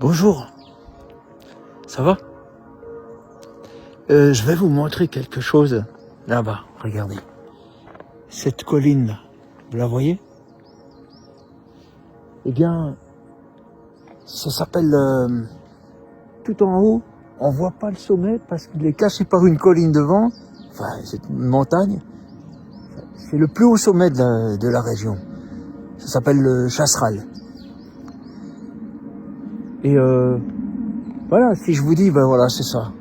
Bonjour, ça va? Je vais vous montrer quelque chose là-bas, regardez. Cette colline là, vous la voyez? Eh bien, ça s'appelle tout en haut, on voit pas le sommet parce qu'il est caché par une colline devant, enfin c'est une montagne. C'est le plus haut sommet de la région. Ça s'appelle le Chasseral. Et voilà, si je vous dis, ben voilà, c'est ça.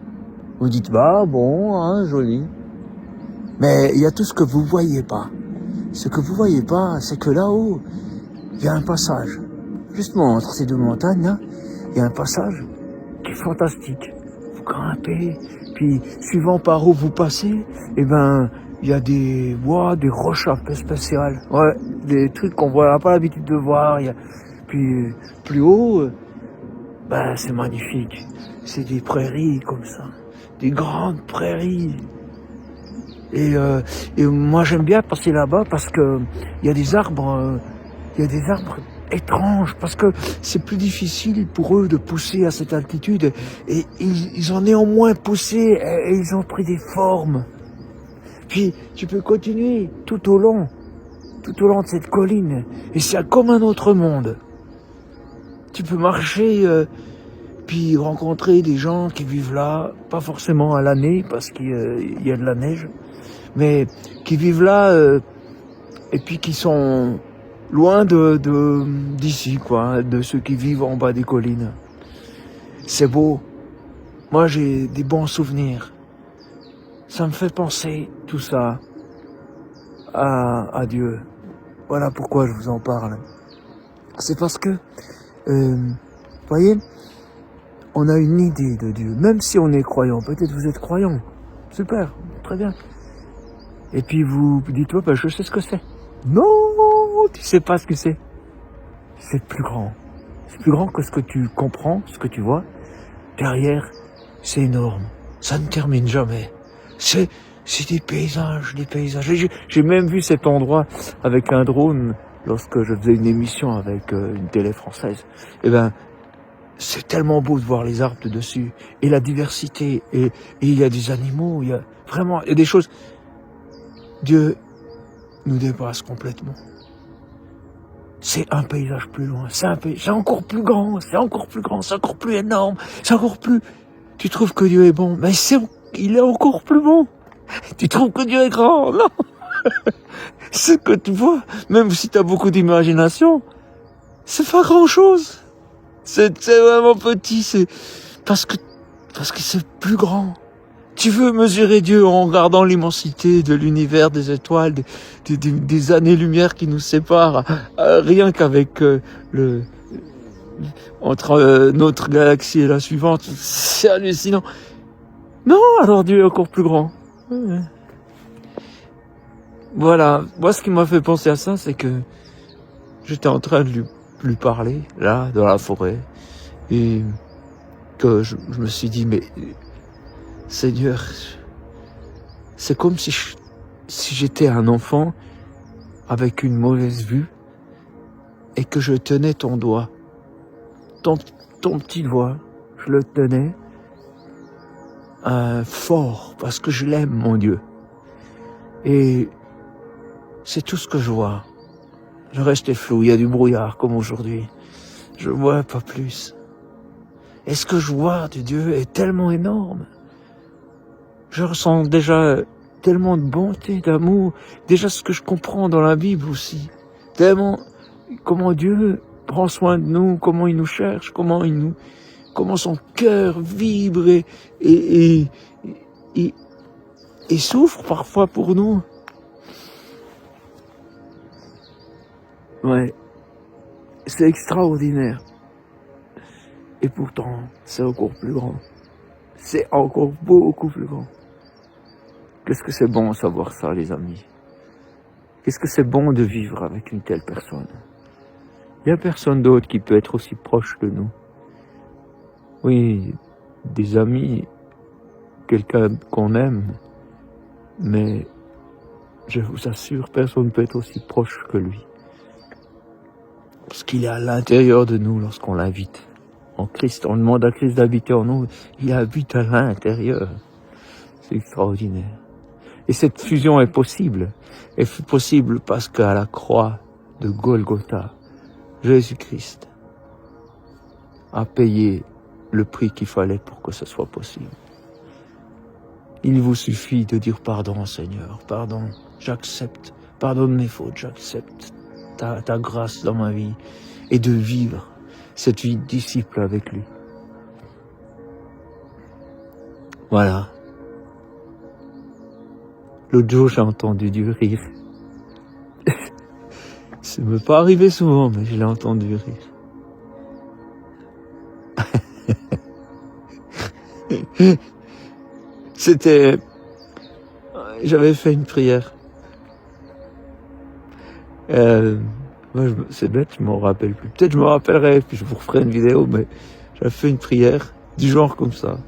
Vous dites, bah bon, hein, joli. Mais il y a tout ce que vous voyez pas. Ce que vous voyez pas, c'est que là-haut, il y a un passage. Justement, entre ces deux montagnes, là, il y a un passage qui est fantastique. Vous grimpez, puis suivant par où vous passez, eh ben, il y a des roches un peu spéciales. Ouais, des trucs qu'on n'a pas l'habitude de voir. Puis plus haut, ben, c'est magnifique. C'est des prairies comme ça. Des grandes prairies. Et moi j'aime bien passer là-bas parce que il y a des arbres étranges, parce que c'est plus difficile pour eux de pousser à cette altitude, et ils ont néanmoins poussé et ils ont pris des formes. Puis tu peux continuer tout au long de cette colline, et c'est comme un autre monde. Tu peux marcher puis rencontrer des gens qui vivent là, pas forcément à l'année parce qu'il y a de la neige, mais qui vivent là et puis qui sont loin d'ici, quoi, de ceux qui vivent en bas des collines. C'est beau. Moi, j'ai des bons souvenirs. Ça me fait penser, tout ça, à Dieu. Voilà pourquoi je vous en parle. C'est parce que, voyez, on a une idée de Dieu, même si on est croyant. Peut-être vous êtes croyant. Super, très bien. Et puis vous dites, ben, je sais ce que c'est. Non, tu sais pas ce que c'est. C'est plus grand. C'est plus grand que ce que tu comprends, ce que tu vois. Derrière, c'est énorme. Ça ne termine jamais. C'est des paysages, des paysages. J'ai même vu cet endroit avec un drone lorsque je faisais une émission avec une télé française. Eh ben, c'est tellement beau de voir les arbres de dessus et la diversité, et il y a des animaux, il y a des choses. Dieu nous dépasse complètement. C'est un paysage plus loin, c'est encore plus grand, c'est encore plus grand, c'est encore plus énorme, c'est encore plus... Tu trouves que Dieu est bon, mais il est encore plus bon. Tu trouves que Dieu est grand, non? Ce que tu vois, même si tu as beaucoup d'imagination, c'est pas grand chose. C'est vraiment petit, c'est parce que c'est plus grand. Tu veux mesurer Dieu en regardant l'immensité de l'univers, des étoiles, des années-lumière qui nous séparent, rien qu'avec entre notre galaxie et la suivante. C'est hallucinant. Non, alors Dieu est encore plus grand. Voilà, moi ce qui m'a fait penser à ça, c'est que j'étais en train de lui parler, là, dans la forêt, et que je me suis dit, mais Seigneur, c'est comme si j'étais un enfant avec une mauvaise vue et que je tenais ton doigt, ton petit doigt, je le tenais fort parce que je l'aime, mon Dieu. Et c'est tout ce que je vois. Le reste est flou, il y a du brouillard comme aujourd'hui. Je vois pas plus. Et ce que je vois de Dieu est tellement énorme. Je ressens déjà tellement de bonté, d'amour, déjà ce que je comprends dans la Bible aussi. Tellement comment Dieu prend soin de nous, comment il nous cherche, comment son cœur vibre et souffre parfois pour nous. Ouais, c'est extraordinaire. Et pourtant, c'est encore plus grand. C'est encore beaucoup plus grand. Qu'est-ce que c'est bon de savoir ça, les amis. Qu'est-ce que c'est bon de vivre avec une telle personne. Il n'y a personne d'autre qui peut être aussi proche de nous. Oui, des amis, quelqu'un qu'on aime, mais je vous assure, personne ne peut être aussi proche que lui. Parce qu'il est à l'intérieur de nous lorsqu'on l'invite. en Christ. On demande à Christ d'habiter en nous. Il habite à l'intérieur. C'est extraordinaire. Et cette fusion est possible. Elle fut possible parce qu'à la croix de Golgotha, Jésus-Christ a payé le prix qu'il fallait pour que ce soit possible. Il vous suffit de dire pardon, Seigneur, pardon, j'accepte, pardonne mes fautes, j'accepte ta grâce dans ma vie et de vivre cette vie de disciple avec lui. Voilà. L'autre jour, j'ai entendu du rire. Ça ne m'est pas arrivé souvent, mais je l'ai entendu rire. C'était... J'avais fait une prière. C'est bête, je m'en rappelle plus. Peut-être je me rappellerai, puis je vous referai une vidéo, mais j'avais fait une prière du genre comme ça.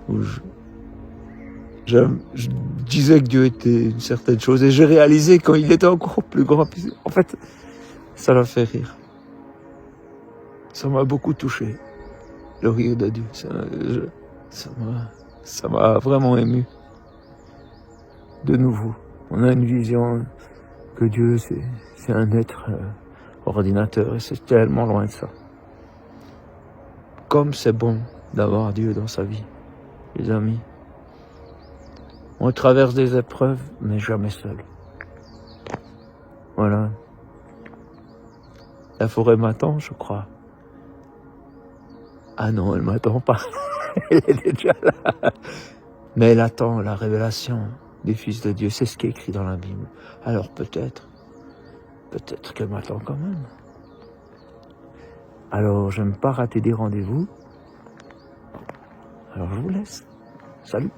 Où je disais que Dieu était une certaine chose, et j'ai réalisé quand il était encore plus grand. En fait, ça l'a fait rire. Ça m'a beaucoup touché, le rire de Dieu. Ça m'a vraiment ému. De nouveau, on a une vision que Dieu, c'est un être ordinateur, et c'est tellement loin de ça. Comme c'est bon d'avoir Dieu dans sa vie, les amis. On traverse des épreuves, mais jamais seul. Voilà. La forêt m'attend, je crois. Ah non, elle m'attend pas. Elle est déjà là. Mais elle attend la révélation des fils de Dieu. C'est ce qui est écrit dans la Bible. Alors peut-être qu'elle m'attend quand même. Alors, j'aime pas rater des rendez-vous. Alors je vous laisse. Salut.